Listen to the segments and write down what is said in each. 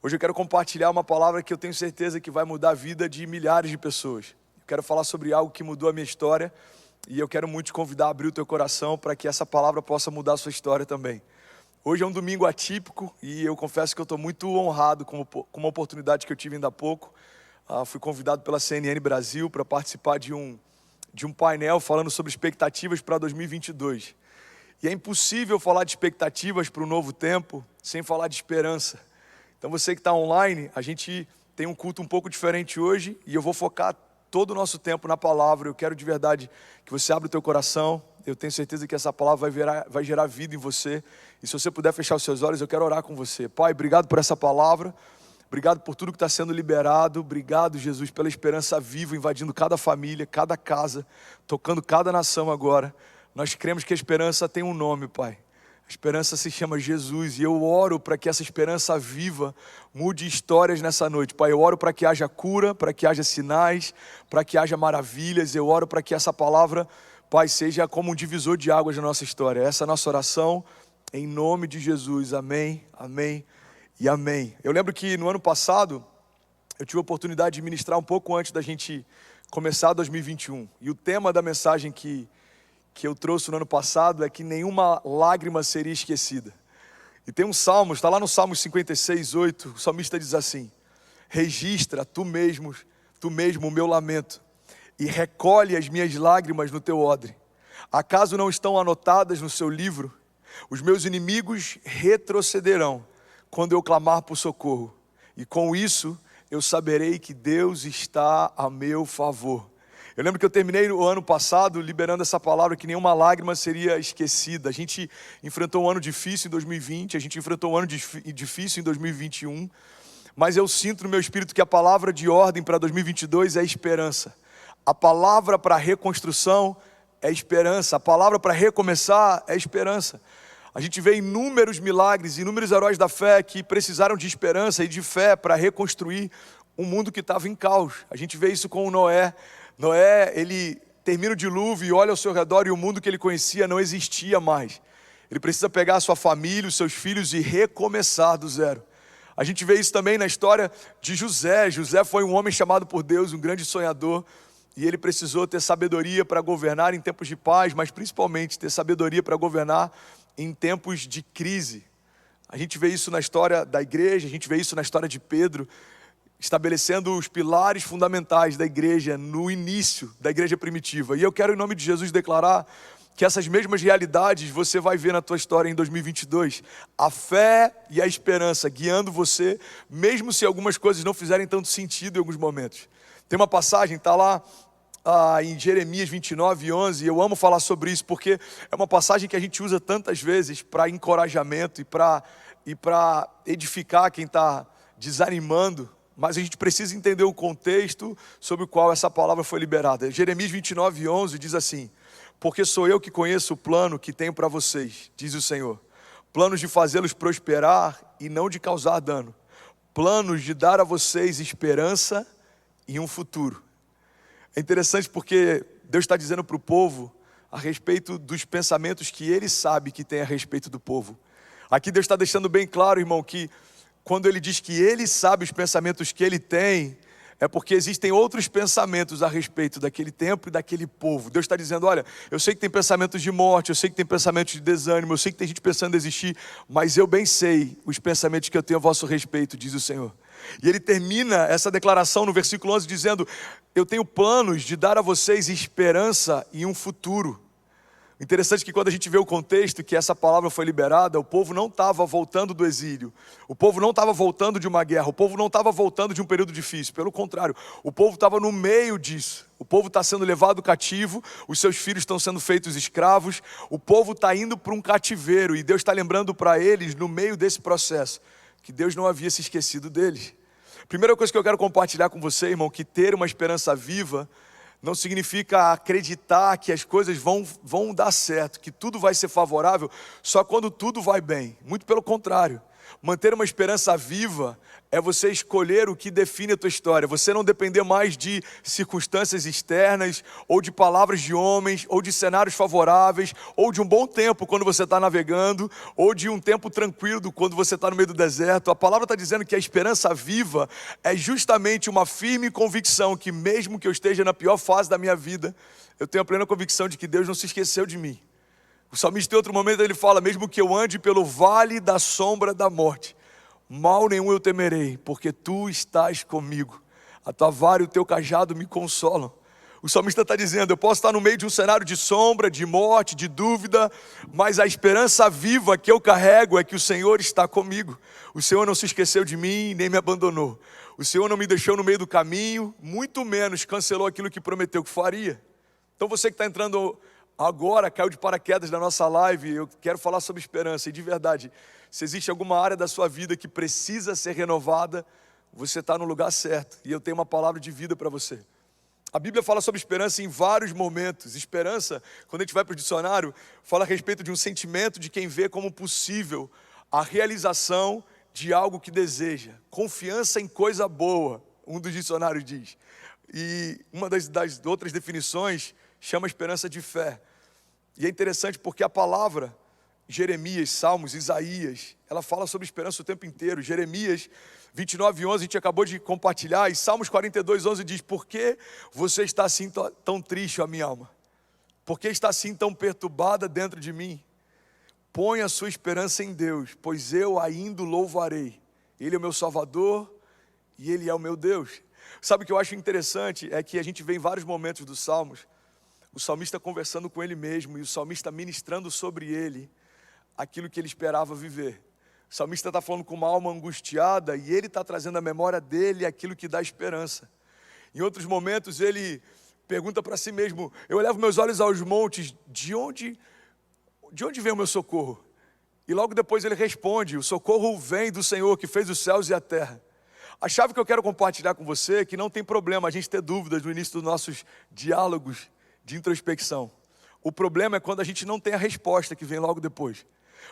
Hoje eu quero compartilhar uma palavra que eu tenho certeza que vai mudar a vida de milhares de pessoas. Eu quero falar sobre algo que mudou a minha história e eu quero muito te convidar a abrir o teu coração para que essa palavra possa mudar a sua história também. Hoje é um domingo atípico e eu confesso que eu estou muito honrado com uma oportunidade que eu tive ainda há pouco. Fui convidado pela CNN Brasil para participar de um painel falando sobre expectativas para 2022. E é impossível falar de expectativas para o novo tempo sem falar de esperança. Então você que está online, a gente tem um culto um pouco diferente hoje e eu vou focar todo o nosso tempo na palavra. Eu quero de verdade que você abra o teu coração. Eu tenho certeza que essa palavra vai gerar vida em você. E se você puder fechar os seus olhos, eu quero orar com você. Pai, obrigado por essa palavra. Obrigado por tudo que está sendo liberado. Obrigado, Jesus, pela esperança viva invadindo cada família, cada casa, tocando cada nação agora. Nós cremos que a esperança tem um nome, Pai. A esperança se chama Jesus e eu oro para que essa esperança viva mude histórias nessa noite. Pai, eu oro para que haja cura, para que haja sinais, para que haja maravilhas. Eu oro para que essa palavra, Pai, seja como um divisor de águas na nossa história. Essa é a nossa oração, em nome de Jesus. Amém, amém e amém. Eu lembro que no ano passado, eu tive a oportunidade de ministrar um pouco antes da gente começar 2021. E o tema da mensagem que eu trouxe no ano passado é que nenhuma lágrima seria esquecida. E tem um salmo, está lá no Salmo 56, 8, o salmista diz assim: registra tu mesmo o meu lamento e recolhe as minhas lágrimas no teu odre. Acaso não estão anotadas no seu livro? Os meus inimigos retrocederão quando eu clamar por socorro. E com isso eu saberei que Deus está a meu favor. Eu lembro que eu terminei o ano passado liberando essa palavra que nenhuma lágrima seria esquecida. A gente enfrentou um ano difícil em 2020, a gente enfrentou um ano difícil em 2021, mas eu sinto no meu espírito que a palavra de ordem para 2022 é esperança. A palavra para reconstrução é esperança, a palavra para recomeçar é esperança. A gente vê inúmeros milagres, inúmeros heróis da fé que precisaram de esperança e de fé para reconstruir um mundo que estava em caos. A gente vê isso com o Noé. Noé, ele termina o dilúvio e olha ao seu redor e o mundo que ele conhecia não existia mais. Ele precisa pegar a sua família, os seus filhos e recomeçar do zero. A gente vê isso também na história de José. José foi um homem chamado por Deus, um grande sonhador. E ele precisou ter sabedoria para governar em tempos de paz, mas principalmente ter sabedoria para governar em tempos de crise. A gente vê isso na história da igreja, a gente vê isso na história de Pedro, estabelecendo os pilares fundamentais da igreja no início da igreja primitiva. E eu quero, em nome de Jesus, declarar que essas mesmas realidades você vai ver na tua história em 2022. A fé e a esperança guiando você, mesmo se algumas coisas não fizerem tanto sentido em alguns momentos. Tem uma passagem, está lá em Jeremias 29, 11, eu amo falar sobre isso, porque é uma passagem que a gente usa tantas vezes para encorajamento e para edificar quem está desanimando. Mas a gente precisa entender o contexto sobre o qual essa palavra foi liberada. Jeremias 29, 11 diz assim: porque sou eu que conheço o plano que tenho para vocês, diz o Senhor. Planos de fazê-los prosperar e não de causar dano. Planos de dar a vocês esperança e um futuro. É interessante porque Deus está dizendo para o povo a respeito dos pensamentos que Ele sabe que tem a respeito do povo. Aqui Deus está deixando bem claro, irmão, que quando Ele diz que Ele sabe os pensamentos que Ele tem, é porque existem outros pensamentos a respeito daquele tempo e daquele povo. Deus está dizendo: olha, eu sei que tem pensamentos de morte, eu sei que tem pensamentos de desânimo, eu sei que tem gente pensando em desistir, mas eu bem sei os pensamentos que eu tenho a vosso respeito, diz o Senhor. E Ele termina essa declaração no versículo 11 dizendo: eu tenho planos de dar a vocês esperança e um futuro. Interessante que quando a gente vê o contexto que essa palavra foi liberada, o povo não estava voltando do exílio, o povo não estava voltando de uma guerra, o povo não estava voltando de um período difícil, pelo contrário, o povo estava no meio disso. O povo está sendo levado cativo, os seus filhos estão sendo feitos escravos, o povo está indo para um cativeiro e Deus está lembrando para eles, no meio desse processo, que Deus não havia se esquecido deles. Primeira coisa que eu quero compartilhar com você, irmão, que ter uma esperança viva não significa acreditar que as coisas vão dar certo, que tudo vai ser favorável só quando tudo vai bem. Muito pelo contrário. Manter uma esperança viva é você escolher o que define a tua história. Você não depender mais de circunstâncias externas, ou de palavras de homens, ou de cenários favoráveis, ou de um bom tempo quando você está navegando, ou de um tempo tranquilo quando você está no meio do deserto. A palavra está dizendo que a esperança viva é justamente uma firme convicção que mesmo que eu esteja na pior fase da minha vida, eu tenho a plena convicção de que Deus não se esqueceu de mim. O salmista em outro momento ele fala, mesmo que eu ande pelo vale da sombra da morte, mal nenhum eu temerei, porque tu estás comigo. A tua vara e o teu cajado me consolam. O salmista está dizendo, eu posso estar no meio de um cenário de sombra, de morte, de dúvida, mas a esperança viva que eu carrego é que o Senhor está comigo. O Senhor não se esqueceu de mim, nem me abandonou. O Senhor não me deixou no meio do caminho, muito menos cancelou aquilo que prometeu que faria. Então você que está entrando agora, caiu de paraquedas na nossa live, eu quero falar sobre esperança. E de verdade, se existe alguma área da sua vida que precisa ser renovada, você está no lugar certo. E eu tenho uma palavra de vida para você. A Bíblia fala sobre esperança em vários momentos. Esperança, quando a gente vai para o dicionário, fala a respeito de um sentimento de quem vê como possível a realização de algo que deseja. Confiança em coisa boa, um dos dicionários diz. E uma das outras definições chama esperança de fé. E é interessante porque a palavra Jeremias, Salmos, Isaías, ela fala sobre esperança o tempo inteiro. Jeremias 29:11 a gente acabou de compartilhar, e Salmos 42:11 diz, por que você está assim tão triste, ó minha alma? Por que está assim tão perturbada dentro de mim? Põe a sua esperança em Deus, pois eu ainda o louvarei. Ele é o meu Salvador e Ele é o meu Deus. Sabe o que eu acho interessante? É que a gente vê em vários momentos dos Salmos, o salmista conversando com ele mesmo, e o salmista ministrando sobre ele aquilo que ele esperava viver. O salmista está falando com uma alma angustiada, e ele está trazendo à memória dele aquilo que dá esperança. Em outros momentos ele pergunta para si mesmo, eu elevo meus olhos aos montes, de onde vem o meu socorro? E logo depois ele responde, o socorro vem do Senhor que fez os céus e a terra. A chave que eu quero compartilhar com você é que não tem problema a gente ter dúvidas no início dos nossos diálogos de introspecção. O problema é quando a gente não tem a resposta que vem logo depois.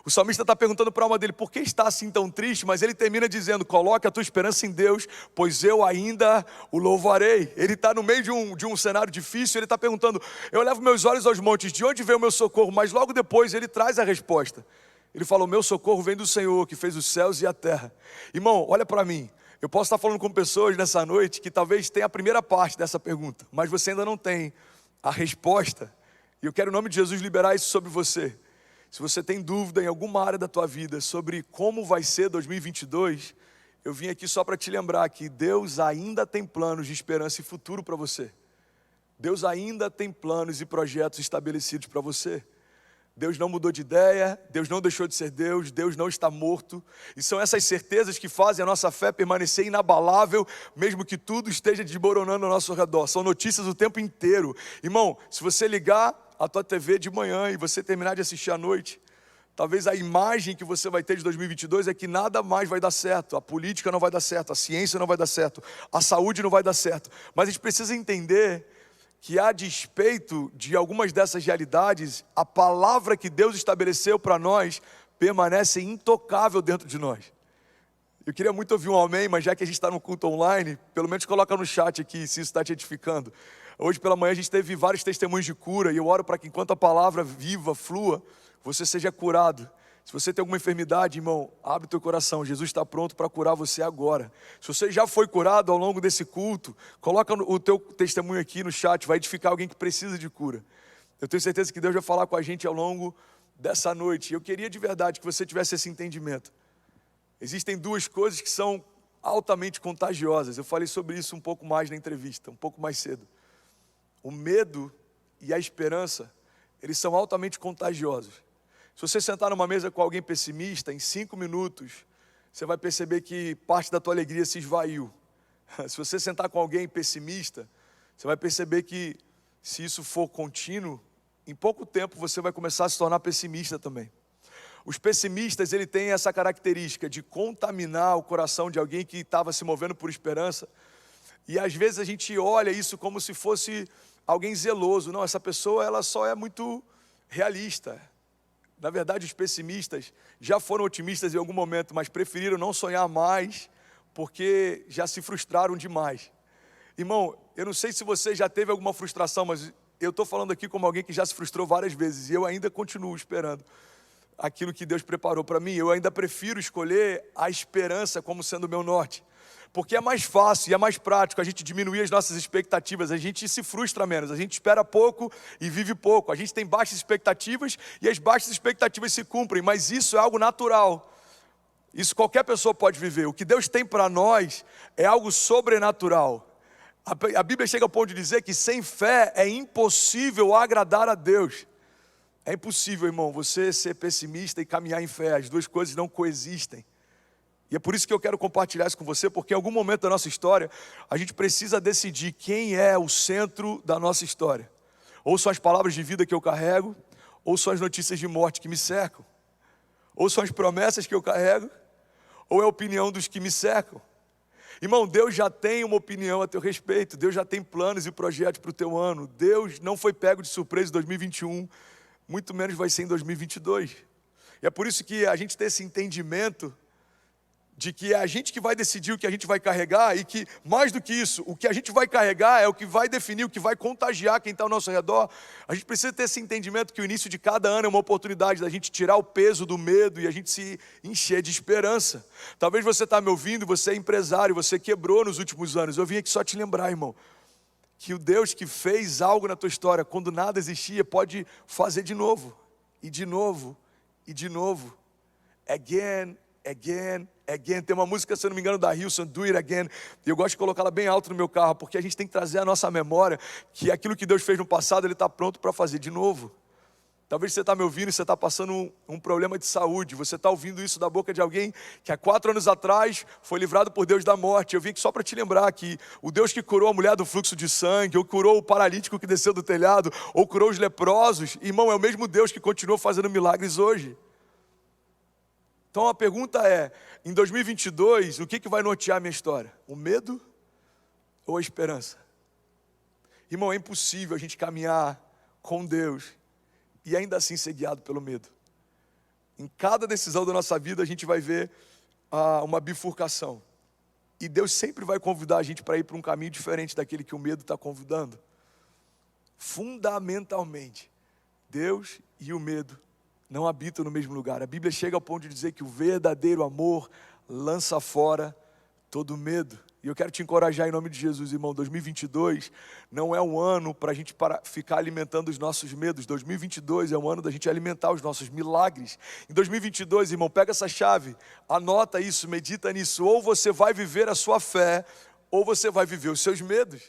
O salmista está perguntando para a alma dele, por que está assim tão triste? Mas ele termina dizendo, coloque a tua esperança em Deus, pois eu ainda o louvarei. Ele está no meio de um cenário difícil, ele está perguntando, eu levo meus olhos aos montes, de onde vem o meu socorro? Mas logo depois ele traz a resposta. Ele fala, o meu socorro vem do Senhor, que fez os céus e a terra. Irmão, olha para mim, eu posso estar falando com pessoas nessa noite que talvez tenha a primeira parte dessa pergunta, mas você ainda não tem a resposta, e eu quero em nome de Jesus liberar isso sobre você. Se você tem dúvida em alguma área da tua vida sobre como vai ser 2022, eu vim aqui só para te lembrar que Deus ainda tem planos de esperança e futuro para você. Deus ainda tem planos e projetos estabelecidos para você. Deus não mudou de ideia, Deus não deixou de ser Deus, Deus não está morto. E são essas certezas que fazem a nossa fé permanecer inabalável, mesmo que tudo esteja desmoronando ao nosso redor. São notícias o tempo inteiro. Irmão, se você ligar a tua TV de manhã e você terminar de assistir à noite, talvez a imagem que você vai ter de 2022 é que nada mais vai dar certo. A política não vai dar certo, a ciência não vai dar certo, a saúde não vai dar certo. Mas a gente precisa entender que a despeito de algumas dessas realidades, a palavra que Deus estabeleceu para nós permanece intocável dentro de nós. Eu queria muito ouvir um amém, mas já que a gente está no culto online, pelo menos coloca no chat aqui se isso está te edificando. Hoje pela manhã a gente teve vários testemunhos de cura, e eu oro para que enquanto a palavra viva, flua, você seja curado. Se você tem alguma enfermidade, irmão, abre o teu coração, Jesus está pronto para curar você agora. Se você já foi curado ao longo desse culto, coloca o teu testemunho aqui no chat, vai edificar alguém que precisa de cura. Eu tenho certeza que Deus vai falar com a gente ao longo dessa noite. Eu queria de verdade que você tivesse esse entendimento. Existem duas coisas que são altamente contagiosas. Eu falei sobre isso um pouco mais na entrevista, um pouco mais cedo. O medo e a esperança, eles são altamente contagiosos. Se você sentar numa mesa com alguém pessimista, em 5 minutos, você vai perceber que parte da tua alegria se esvaiu. Se você sentar com alguém pessimista, você vai perceber que, se isso for contínuo, em pouco tempo você vai começar a se tornar pessimista também. Os pessimistas, ele têm essa característica de contaminar o coração de alguém que estava se movendo por esperança. E às vezes a gente olha isso como se fosse alguém zeloso. Não, essa pessoa ela só é muito realista. Na verdade, os pessimistas já foram otimistas em algum momento, mas preferiram não sonhar mais, porque já se frustraram demais. Irmão, eu não sei se você já teve alguma frustração, mas eu estou falando aqui como alguém que já se frustrou várias vezes, e eu ainda continuo esperando aquilo que Deus preparou para mim. Eu ainda prefiro escolher a esperança como sendo o meu norte, porque é mais fácil e é mais prático a gente diminuir as nossas expectativas, a gente se frustra menos, a gente espera pouco e vive pouco, a gente tem baixas expectativas e as baixas expectativas se cumprem, mas isso é algo natural, isso qualquer pessoa pode viver. O que Deus tem para nós é algo sobrenatural. A Bíblia chega ao ponto de dizer que sem fé é impossível agradar a Deus. É impossível, irmão, você ser pessimista e caminhar em fé, as duas coisas não coexistem. E é por isso que eu quero compartilhar isso com você, porque em algum momento da nossa história, a gente precisa decidir quem é o centro da nossa história. Ou são as palavras de vida que eu carrego, ou são as notícias de morte que me cercam. Ou são as promessas que eu carrego, ou é a opinião dos que me cercam. Irmão, Deus já tem uma opinião a teu respeito, Deus já tem planos e projetos para o teu ano. Deus não foi pego de surpresa em 2021, muito menos vai ser em 2022. E é por isso que a gente tem esse entendimento de que é a gente que vai decidir o que a gente vai carregar e que, mais do que isso, o que a gente vai carregar é o que vai definir, o que vai contagiar quem está ao nosso redor. A gente precisa ter esse entendimento que o início de cada ano é uma oportunidade da gente tirar o peso do medo e a gente se encher de esperança. Talvez você está me ouvindo, você é empresário, você quebrou nos últimos anos. Eu vim aqui só te lembrar, irmão, que o Deus que fez algo na tua história quando nada existia pode fazer de novo, e de novo, e de novo. Again, again, again. Tem uma música, se eu não me engano, da Hilson, Do It Again, e eu gosto de colocá-la bem alto no meu carro, porque a gente tem que trazer à nossa memória que aquilo que Deus fez no passado, Ele está pronto para fazer de novo. Talvez você está me ouvindo e você está passando um problema de saúde, você está ouvindo isso da boca de alguém que há 4 anos atrás foi livrado por Deus da morte. Eu vim aqui só para te lembrar que o Deus que curou a mulher do fluxo de sangue, ou curou o paralítico que desceu do telhado, ou curou os leprosos, irmão, é o mesmo Deus que continua fazendo milagres hoje. Então a pergunta é, em 2022, o que vai nortear a minha história? O medo ou a esperança? Irmão, é impossível a gente caminhar com Deus e ainda assim ser guiado pelo medo. Em cada decisão da nossa vida a gente vai ver uma bifurcação. E Deus sempre vai convidar a gente para ir para um caminho diferente daquele que o medo está convidando. Fundamentalmente, Deus e o medo não habitam no mesmo lugar. A Bíblia chega ao ponto de dizer que o verdadeiro amor lança fora todo medo. E eu quero te encorajar em nome de Jesus, irmão. 2022 não é um ano para a gente ficar alimentando os nossos medos. 2022 é um ano da gente alimentar os nossos milagres. Em 2022, irmão, pega essa chave, anota isso, medita nisso. Ou você vai viver a sua fé, ou você vai viver os seus medos.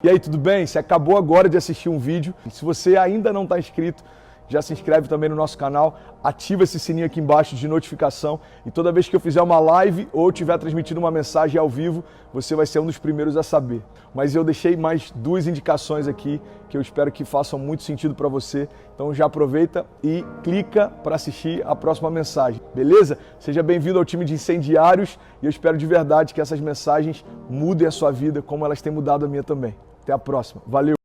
E aí, tudo bem? Você acabou agora de assistir um vídeo. E se você ainda não está inscrito, já se inscreve também no nosso canal, ativa esse sininho aqui embaixo de notificação e toda vez que eu fizer uma live ou estiver transmitindo uma mensagem ao vivo, você vai ser um dos primeiros a saber. Mas eu deixei mais 2 indicações aqui que eu espero que façam muito sentido para você, então já aproveita e clica para assistir a próxima mensagem, beleza? Seja bem-vindo ao time de incendiários e eu espero de verdade que essas mensagens mudem a sua vida como elas têm mudado a minha também. Até a próxima, valeu!